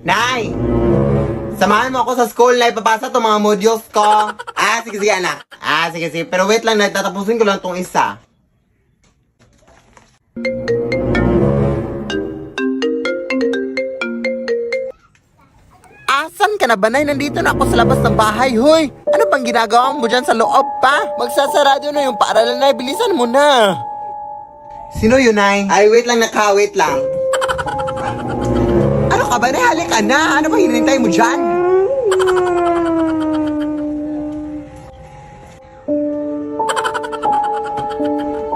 Nay! Samahan mo ako sa school na ipapasa itong mga modules ko. Sige, sige, anak. Sige, sige. Pero wait lang, tatapusin ko lang itong isa. Asan ka na ba, Nay? Nandito na ako sa labas ng bahay, hoy! Ano bang ginagawa mo dyan sa loob pa? Magsasarado na yung paaralan, Nay. Bilisan mo na. Sino yun, Nay? Wait lang, wait lang. Ano ka ba, Nay? Halika na. Ano ba hinintay mo dyan?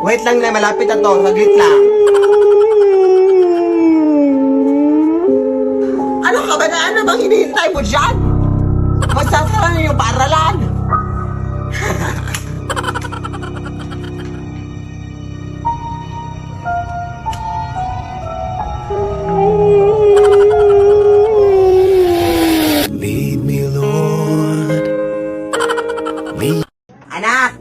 Wait lang, Nay. Malapit na to. Saglit lang. Ano ka ba na? Ano bang hinihintay mo dyan? Magsasara na yung paaralan. Lead me, Lord. Lead. Anak!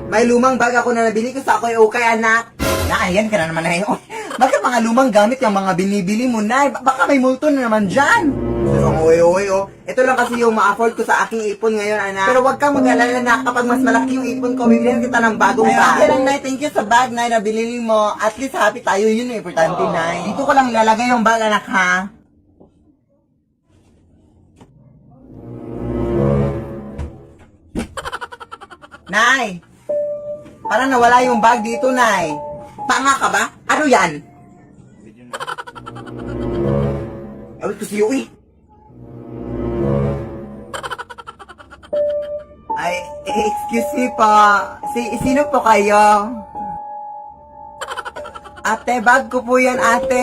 May lumang bag ako na nabili ko sa ako'y okay, anak. Ayan ka na naman na yun. Bakit mga lumang gamit yung mga binibili mo, Nay? Baka may multo na naman dyan. Pero oy, ito lang kasi yung ma-afford ko sa aking ipon ngayon, anak. Pero wag kang mag-alala na kapag mas malaki yung ipon ko, bibigyan kita ng bagong bag. Yan lang, Nay. Thank you sa bag, Nay, na binili mo. At least happy tayo, yun yung importante, Nay. Dito ko lang ilalagay yung bag, anak, ha? Nay! Parang nawala yung bag dito, Nay. Tanga ka ba? Ano yan? Awit ko si Yui. Excuse me po. Sino po kayo? Ate, bag ko po yan, ate.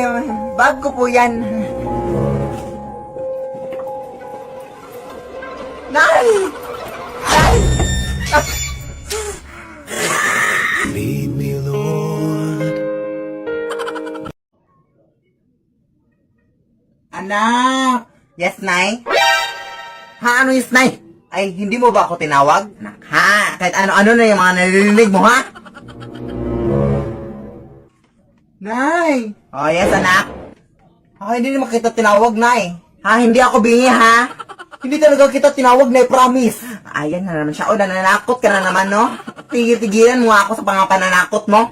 Bag ko po yan. Nay! Nay! Lead me, Lord. Anak! Yes, Nay? Ano yes, Nay? Hindi mo ba ako tinawag? Anak, ha? Kahit ano-ano na yung mga naririnig mo, ha? Nay! Yes, anak? Hindi naman kita tinawag, Nay. Hindi ako bingi, ha? Hindi talaga kita tinawag, Nay, promise. Ayan na naman siya. Nananakot ka na naman, no? Tigil-tigilan mo ako sa mga pananakot mo.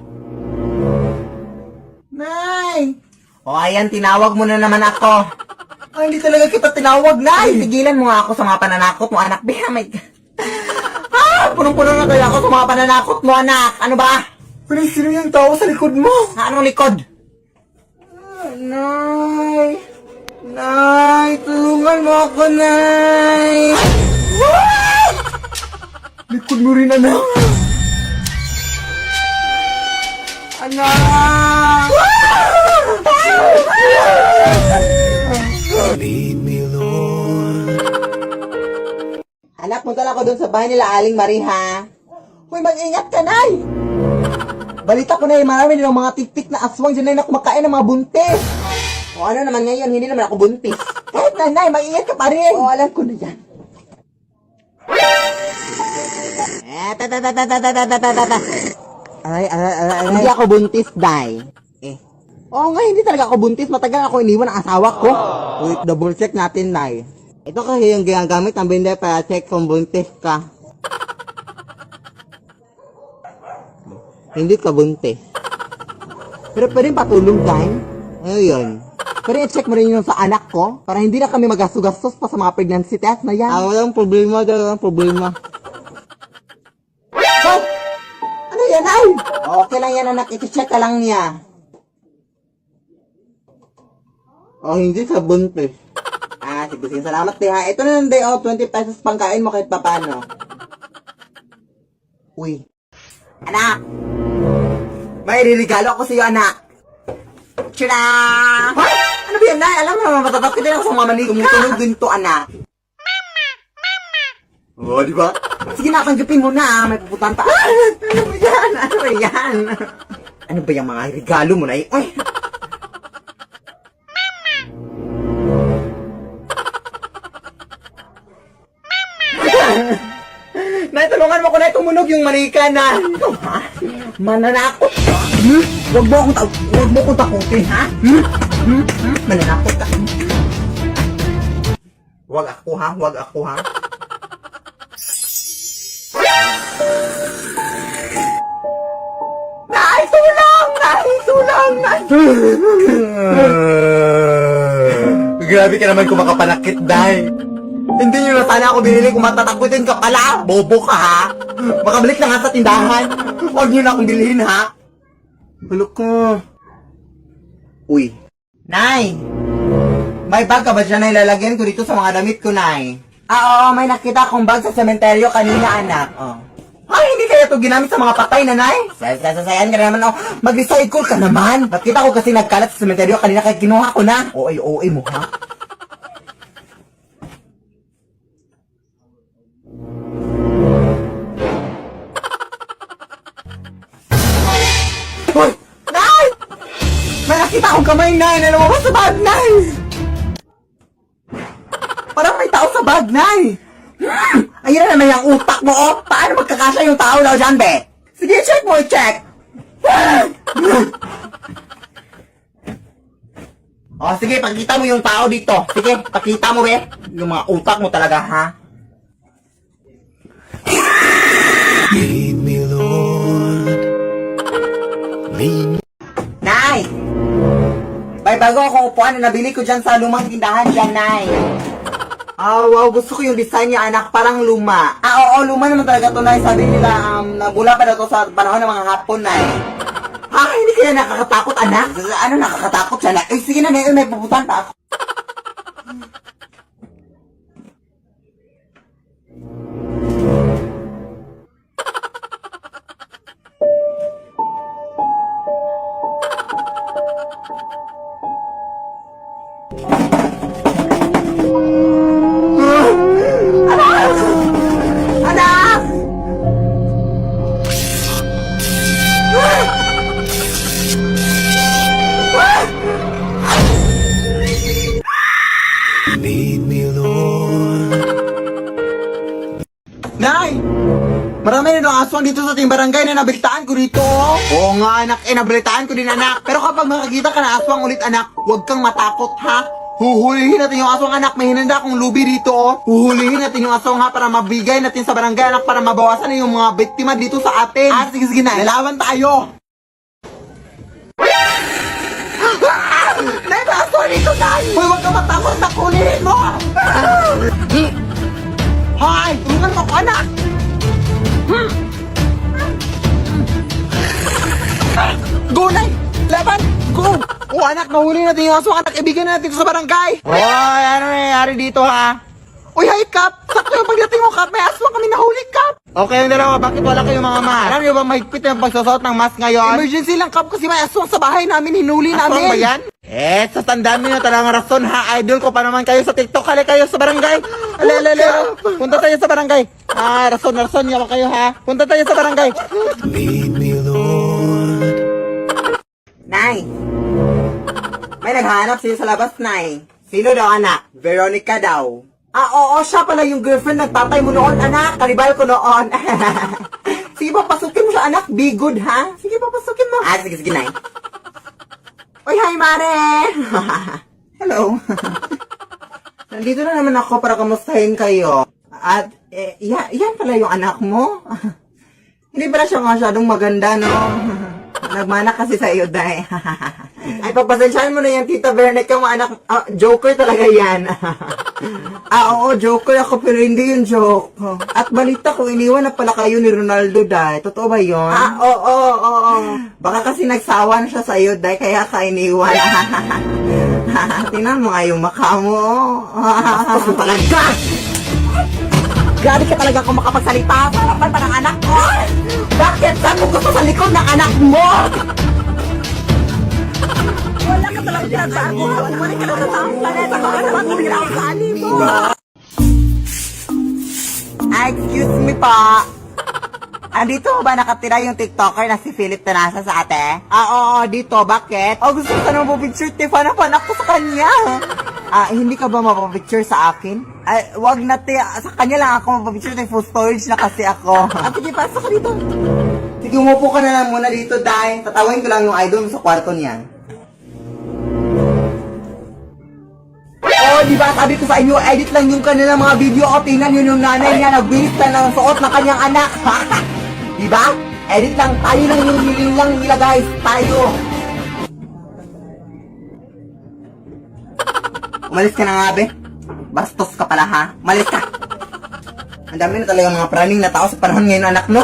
Nay! Ayan, tinawag mo na naman ako. Hindi talaga kita tinawag, Nay. Tigilan mo nga ako sa mga pananakot mo, anak. Beha, my God. Punong-puno na kaya ako sa mga pananakot mo, anak. Ano ba? Sino yung tao sa likod mo? Anong likod? Nay. Nay, tulungan mo ako, Nay. What? Likod mo rin, anak. Anak! Lead me, Lord. Anak, punta lang ako dun sa bahay nila Aling Marie, ha? Uy, mag-ingat ka, Nay! Balita ko na marami nilang mga tiktik na aswang dyan na kumakain ng mga buntis. Ano naman ngayon, hindi naman ako buntis. Kahit na, Nay, mag-ingat ka pa rin. Alam ko na yan. Hindi ako buntis, Day. Hindi talaga ako buntis. Matagal ako iniwan ang asawa ko. Wait, double check natin, Nay. Ito kasi yung ginagamit ng binder para check kung buntis ka. Hindi ka buntis. Pero pwede patulong, Day. Ano yun? Pwede i-check mo rin yung sa anak ko para hindi na kami magasto-gastos pa sa mga pregnancy test na yan. Walang problema, walang problema. Ano yan, Ay? Okay lang yan, anak. I-check ka lang niya. Hindi sa buntis. Sige, salamat, Day, ha. Ito na lang, Day, 20 pesos pangkain mo kahit papano. Uy. Anak! May ririgalo ako sa iyo, anak. Tira! Hoy! Ano ba yan, Nay? Alam mo, matatakot din ako sa mga manig. Tumutunog din to, anak. Di ba? Sige na, tanggapin mo na. May pupuntahan pa. Ano ba yan? Ano ba yan? Ano ba yung mga regalo mo, Nay? Uy! Nay, tulungan mo ko na tumunog yung manika na. Mananakot ka? Huwag mo akong takutin, ha? Mananakot ka? Wag ako ha, wag ako ha. Nay, tulang! Nay, tulang! Nay! Grabe ka naman kung makapanakit, Day. Hindi nyo na sana ako binili kung matatakutin ka pala. Bobo ka, ha? Makabalik na nga sa tindahan. Huwag nyo na akong bilhin, ha? Hulok ko. Uy. Nay! May bag ka ba dyan na ilalagyan ko dito sa mga damit ko, Nay? Oo, may nakita akong bag sa sementeryo kanina, anak. Oh. Ay, hindi kaya ito ginamit sa mga patay, nanay? Sasayan ka na naman, oh. Mag-recycle ka naman. Nakita ko kasi nagkalat sa sementeryo kanina kaya kinuha ko na. OA mo, ha? Hoy! Nay! May nakita akong kamay, Nay, na lumabas sa bag, Nay! Parang may tao sa bag, Nay! Ayun na naman yung utak mo, oh! Paano magkakasya yung tao daw dyan, be? Sige, check mo, check! Oh, sige, pakita mo yung tao dito. Sige, pakita mo, be. Yung mga utak mo talaga, ha? Lead me, Lord. Lead me. Nay! May bago akong upuan na nabili ko dyan sa lumang tindahan dyan, Nay. Ah, wow, gusto ko yung design niya, anak. Parang luma. Ah, oo, luma naman talaga to, Nay. Sabi nila, nabula pa na to sa panahon ng mga hapon, Nay. Ah, hindi kaya nakakatakot, anak? Ano nakakatakot siya, Nay? Eh, sige na, Nay. May puputan pa ako. Anak! Lead me, Lord. Nay! Marami na ng aswang dito sa ating barangay na nabalitaan ko dito. Oo nga, anak. Nabalitaan ko din, anak. Pero kapag makakita ka na aswang ulit, anak, huwag kang matakot, ha? Huhulihin natin yung aswang, anak. May hinanda akong lubi dito, oh. Huhulihin natin yung aswang, ha, para mabigay natin sa barangay, anak, para mabawasan na yung mga biktima dito sa atin. Ah, sige, na. Lalaban tayo. Nay, may aswang dito, Nay! Hoy, huwag kang matakot na kunin mo! Hoy, tulungan mo ko, anak! Go, Nay! Laban! Go! Oh, anak, nahuli natin yung aswang, anak. Ibigay na natin ito sa barangay. Hoy, ano nangyayari dito, ha? Uy, hi, Kap! Sakto yung pagdating mo, Kap. May aswang kami nahuli, Kap. Okay, yung dalawa, bakit wala kayong mga mask? Alam niyo ba mahigpit yung pagsusot ng mask ngayon? Emergency lang, Kap, kasi may aswang sa bahay namin. Hinuli namin. Aswang ba yan? Sa tandaan nyo talagang rason, ha? Idol ko pa naman kayo sa TikTok. Hali kayo sa barangay. Ale. Punta tayo sa barangay. Ah, rason. Yawa kayo, ha? Punta tayo sa barangay. Lead me, Lord. Nay! May naghanap siya sa labas, Nay. Sino daw, anak? Veronica daw. Ah, oo, siya pala yung girlfriend ng tatay mo noon, anak. Karibal ko noon. Sige pa, pasukin mo siya, anak. Be good, ha? Sige pa, pasukin mo. Ah, sige, Nay. Uy, hi, Mare! Hello. Nandito na naman ako para kamustahin kayo. At, yan pala yung anak mo. Hindi pala siya masyadong maganda, no? Nagmana kasi sa iyo, Day. Ay, pagpasensyahan mo na yan, Tita Veronica, mga anak. Joker talaga yan. Oo, joker ako, pero hindi yung joke. At balita ko, iniwan na pala kayo ni Ronaldo, Day. Totoo ba yun? Oo. Baka kasi nagsawa na siya sa iyo, Day, kaya ka iniwan. Tingnan mo nga yung maka mo. Bastos mo talaga! Grabe ka talaga kung makapagsalita sa harapan pa ng anak ko! Bakit? Saan mo gusto sa likod ng anak mo? Wala ka talagang pinagsago. Wala ka talagang sa planeta. Wala ka talagang pinagsaali mo. Excuse me pa. Andito ba nakatira yung TikToker na si Philip Tanasa sa ate? Oo, dito. Bakit? Gusto ko na mapapicture. Tipan-apan ako sa kanya. Hindi ka ba mapapicture sa akin? Wag na sa kanya lang ako mapapicture. Full storage na kasi ako. Sige, pasok ka dito. Sige, umupo ka na lang muna dito, Day. Tatawin ko lang yung idol mo sa kwarto niyan. di ba sabi ko sa inyo, edit lang yung kanilang mga video. O, tingnan yun yung nanay niya, nagbilis na ng suot ng kanyang anak. Di ba? Edit lang, tayo lang yung lang nila guys, tayo. Umalis ka na nga, be. Bastos ka pala, ha? Umalis ka. Ang dami na talaga mga praning na tao sa panahon ngayon, anak, no?